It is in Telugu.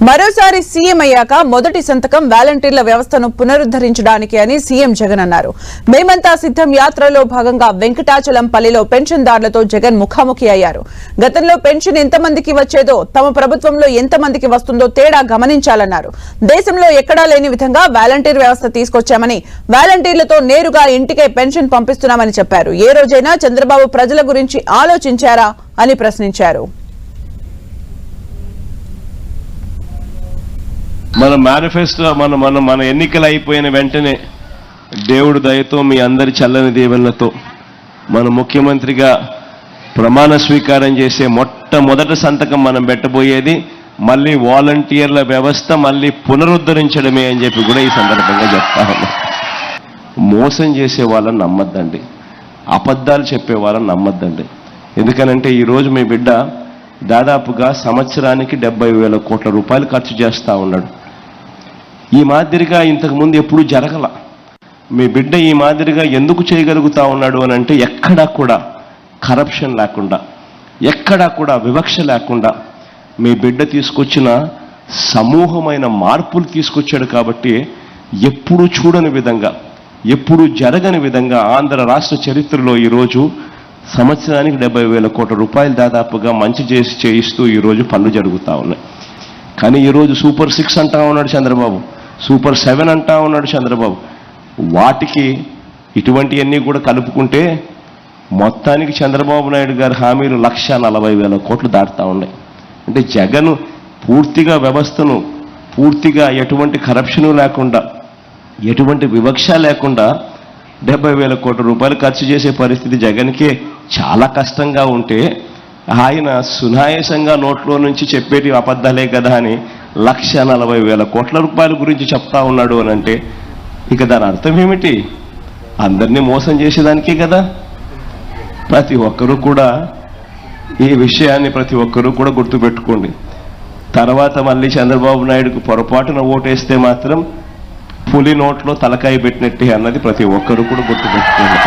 మరోసారి సీఎం అయ్యాక మొదటి సంతకం వాలంటీర్ల వ్యవస్థను పునరుద్ధరించడానికి అని సీఎం జగన్ అన్నారు. మేమంతా సిద్ధం యాత్రలో భాగంగా వెంకటాచలంపల్లిలో పెన్షన్దారులతో జగన్ ముఖాముఖి అయ్యారు. గతంలో పెన్షన్ ఎంతమందికి వచ్చేదో తమ ప్రభుత్వంలో ఎంతమందికి వస్తుందో తేడా గమనించాలన్నారు. దేశంలో ఎక్కడా లేని విధంగా వాలంటీర్ వ్యవస్థ తీసుకొచ్చామని, వాలంటీర్లతో నేరుగా ఇంటికే పెన్షన్ పంపిస్తున్నామని చెప్పారు. ఏ రోజైనా చంద్రబాబు ప్రజల గురించి ఆలోచించారా అని ప్రశ్నించారు. మన మేనిఫెస్టో మన ఎన్నికలు అయిపోయిన వెంటనే దేవుడు దయతో మీ అందరి చల్లని దీవెనలతో మన ముఖ్యమంత్రిగా ప్రమాణ స్వీకారం చేసే మొట్టమొదటి సంతకం మనం పెట్టబోయేది మళ్ళీ వాలంటీర్ల వ్యవస్థ మళ్ళీ పునరుద్ధరించడమే అని చెప్పి కూడా ఈ సందర్భంగా చెప్తా ఉన్నాం. మోసం చేసే వాళ్ళని నమ్మద్దండి, అబద్ధాలు చెప్పే వాళ్ళని నమ్మద్దండి. ఎందుకనంటే ఈరోజు మీ బిడ్డ దాదాపుగా సంవత్సరానికి 70,000 కోట్ల రూపాయలు ఖర్చు చేస్తూ ఉన్నాడు. ఈ మాదిరిగా ఇంతకుముందు ఎప్పుడూ జరగల. మీ బిడ్డ ఈ మాదిరిగా ఎందుకు చేయగలుగుతా ఉన్నాడు అని అంటే ఎక్కడా కూడా కరప్షన్ లేకుండా, ఎక్కడా కూడా వివక్ష లేకుండా మీ బిడ్డ తీసుకొచ్చిన సమూహమైన మార్పులు తీసుకొచ్చాడు. కాబట్టి ఎప్పుడూ చూడని విధంగా, ఎప్పుడూ జరగని విధంగా ఆంధ్ర రాష్ట్ర చరిత్రలో ఈరోజు సంవత్సరానికి 70,000 కోట్ల రూపాయలు దాదాపుగా మంచి చేసి చేయిస్తూ ఈరోజు పనులు జరుగుతూ ఉన్నాయి. కానీ ఈరోజు సూపర్ 6 అంటా ఉన్నాడు చంద్రబాబు, సూపర్ 7 అంటా ఉన్నాడు చంద్రబాబు. వాటికి ఇటువంటివన్నీ కూడా కలుపుకుంటే మొత్తానికి చంద్రబాబు నాయుడు గారి హామీలు 1,40,000 కోట్లు దాటుతూ ఉన్నాయి. అంటే జగన్ పూర్తిగా వ్యవస్థను పూర్తిగా ఎటువంటి కరప్షను లేకుండా, ఎటువంటి వివక్ష లేకుండా 70,000 కోట్ల రూపాయలు ఖర్చు చేసే పరిస్థితి జగన్కే చాలా కష్టంగా ఉంటే ఆయన సునాయాసంగా నోట్లో నుంచి చెప్పేటి అబద్ధాలే కదా అని 1,40,000 కోట్ల రూపాయల గురించి చెప్తా ఉన్నాడు అని అంటే ఇక దాని అర్థం ఏమిటి? అందరినీ మోసం చేసేదానికే కదా. ప్రతి ఒక్కరూ కూడా ఈ విషయాన్ని ప్రతి ఒక్కరూ కూడా గుర్తుపెట్టుకోండి. తర్వాత మళ్ళీ చంద్రబాబు నాయుడుకు పొరపాటున ఓటేస్తే మాత్రం పులి నోట్లో తలకాయ పెట్టినట్టే అన్నది ప్రతి ఒక్కరూ కూడా గుర్తుపెట్టుకోండి.